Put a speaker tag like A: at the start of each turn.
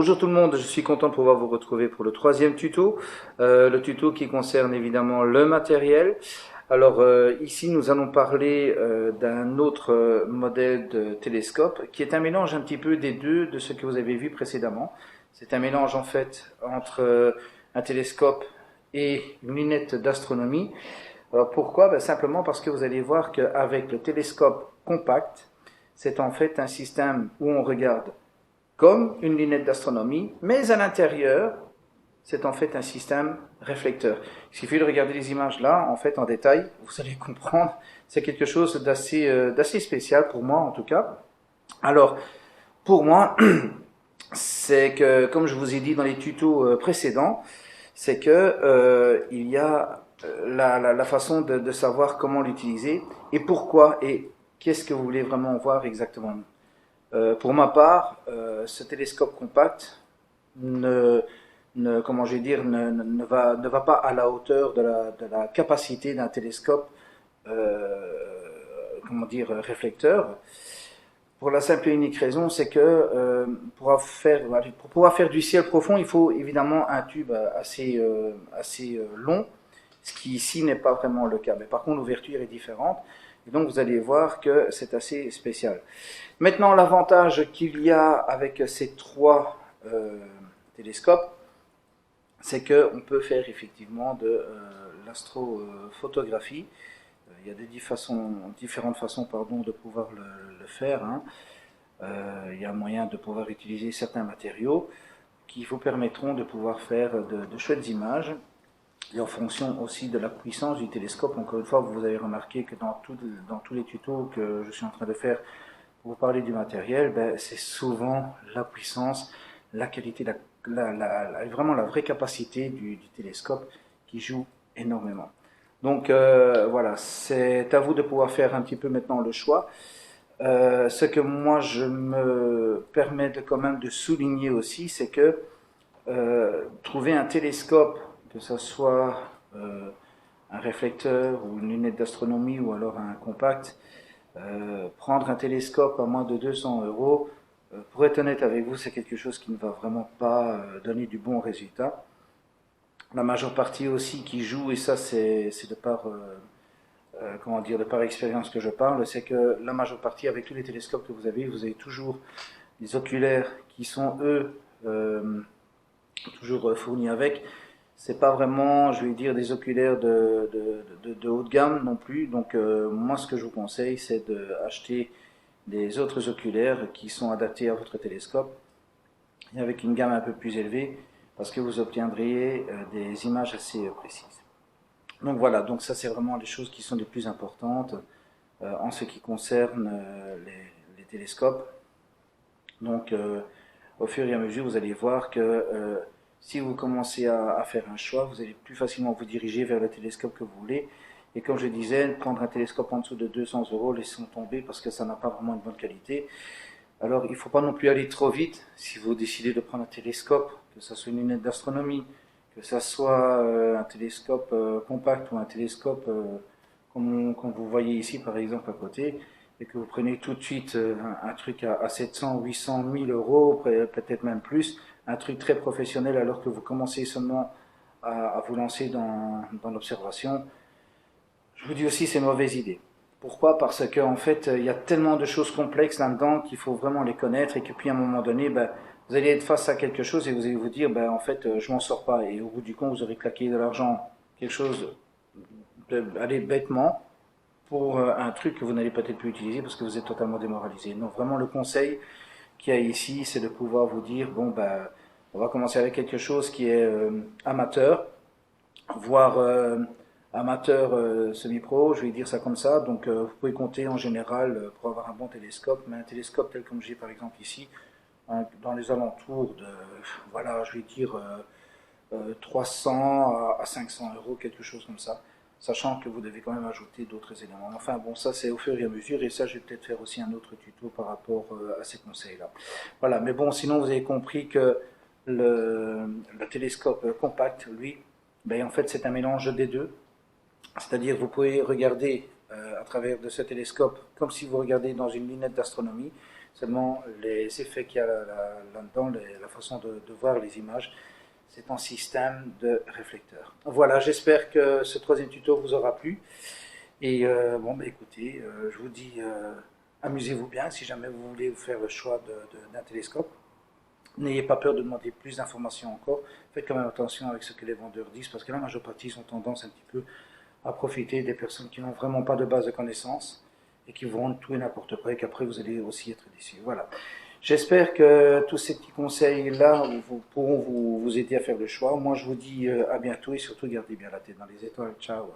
A: Bonjour tout le monde, je suis content de pouvoir vous retrouver pour le troisième tuto, le tuto qui concerne évidemment le matériel. Alors ici nous allons parler d'un autre modèle de télescope qui est un mélange un petit peu des deux de ce que vous avez vu précédemment. C'est un mélange en fait entre un télescope et une lunette d'astronomie. Alors pourquoi? Simplement parce que vous allez voir qu'avec le télescope compact, c'est en fait un système où on regarde comme une lunette d'astronomie, mais à l'intérieur, c'est en fait un système réflecteur. Il suffit de regarder les images là, en fait, en détail, vous allez comprendre, c'est quelque chose d'assez spécial pour moi, en tout cas. Alors, pour moi, c'est que, comme je vous ai dit dans les tutos précédents, c'est que il y a la façon de savoir comment l'utiliser et pourquoi et qu'est-ce que vous voulez vraiment voir exactement. Pour ma part, ce télescope compact comment je vais dire, ne va pas à la hauteur de la capacité d'un télescope, comment dire, réflecteur. Pour la simple et unique raison, c'est que pour pouvoir faire du ciel profond, il faut évidemment un tube assez long, ce qui ici n'est pas vraiment le cas. Mais par contre, l'ouverture est différente. Et donc, vous allez voir que c'est assez spécial. Maintenant, l'avantage qu'il y a avec ces trois télescopes, c'est qu'on peut faire effectivement de l'astrophotographie. Il y a différentes façons de pouvoir le faire. Il y a moyen de pouvoir utiliser certains matériaux qui vous permettront de pouvoir faire de chouettes images. Et en fonction aussi de la puissance du télescope, encore une fois, vous avez remarqué que dans tous les tutos que je suis en train de faire pour vous parler du matériel, c'est souvent la puissance, la qualité, vraiment la vraie capacité du télescope qui joue énormément. Donc voilà, c'est à vous de pouvoir faire un petit peu maintenant le choix. Ce que moi je me permets quand même de souligner aussi, c'est que trouver un télescope, que ce soit un réflecteur ou une lunette d'astronomie ou alors un compact, prendre un télescope à moins de 200 euros, pour être honnête avec vous, c'est quelque chose qui ne va vraiment pas donner du bon résultat. La majeure partie aussi qui joue, et ça c'est de par comment dire, de par expérience que je parle, c'est que la majeure partie, avec tous les télescopes que vous avez toujours des oculaires qui sont eux toujours fournis avec. C'est pas vraiment, je vais dire, des oculaires de haut de gamme non plus. Donc moi, ce que je vous conseille, c'est d'acheter des autres oculaires qui sont adaptés à votre télescope et avec une gamme un peu plus élevée, parce que vous obtiendrez des images assez précises. Donc voilà, donc ça c'est vraiment les choses qui sont les plus importantes en ce qui concerne les télescopes. Donc au fur et à mesure, vous allez voir que si vous commencez à faire un choix, vous allez plus facilement vous diriger vers le télescope que vous voulez. Et comme je disais, prendre un télescope en dessous de 200 euros, laissons tomber parce que ça n'a pas vraiment une bonne qualité. Alors il ne faut pas non plus aller trop vite si vous décidez de prendre un télescope, que ce soit une lunette d'astronomie, que ce soit un télescope compact ou un télescope comme vous voyez ici par exemple à côté, et que vous prenez tout de suite un truc à 700, 800, 1000 euros, peut-être même plus, un truc très professionnel alors que vous commencez seulement à vous lancer dans l'observation, je vous dis aussi c'est une mauvaise idée. Pourquoi? Parce qu'en fait, il y a tellement de choses complexes là-dedans qu'il faut vraiment les connaître et que puis à un moment donné, vous allez être face à quelque chose et vous allez vous dire, en fait, je m'en sors pas. Et au bout du compte, vous aurez claqué de l'argent, quelque chose, allez, bêtement, pour un truc que vous n'allez peut-être plus utiliser parce que vous êtes totalement démoralisé. Donc vraiment, le conseil qu'il y a ici, c'est de pouvoir vous dire, bon, on va commencer avec quelque chose qui est amateur, voire amateur semi-pro, je vais dire ça comme ça. Donc vous pouvez compter en général pour avoir un bon télescope, mais un télescope tel comme j'ai par exemple ici, dans les alentours de, voilà, je vais dire 300 à 500 euros, quelque chose comme ça, sachant que vous devez quand même ajouter d'autres éléments. Enfin bon, ça c'est au fur et à mesure, et ça je vais peut-être faire aussi un autre tuto par rapport à ces conseils-là. Voilà, mais bon, sinon vous avez compris que le télescope compact, lui, en fait c'est un mélange des deux. C'est-à-dire vous pouvez regarder à travers de ce télescope comme si vous regardez dans une lunette d'astronomie. Seulement, les effets qu'il y a là-dedans, la façon de voir les images, c'est un système de réflecteurs. Voilà, j'espère que ce troisième tuto vous aura plu. Et bon, bah, écoutez, je vous dis, amusez-vous bien si jamais vous voulez vous faire le choix d'un télescope. N'ayez pas peur de demander plus d'informations encore. Faites quand même attention avec ce que les vendeurs disent, parce que la majeure partie ont tendance un petit peu à profiter des personnes qui n'ont vraiment pas de base de connaissances et qui vendent tout et n'importe quoi et qu'après vous allez aussi être déçus. Voilà. J'espère que tous ces petits conseils-là pourront vous aider à faire le choix. Moi, je vous dis à bientôt et surtout gardez bien la tête dans les étoiles. Ciao.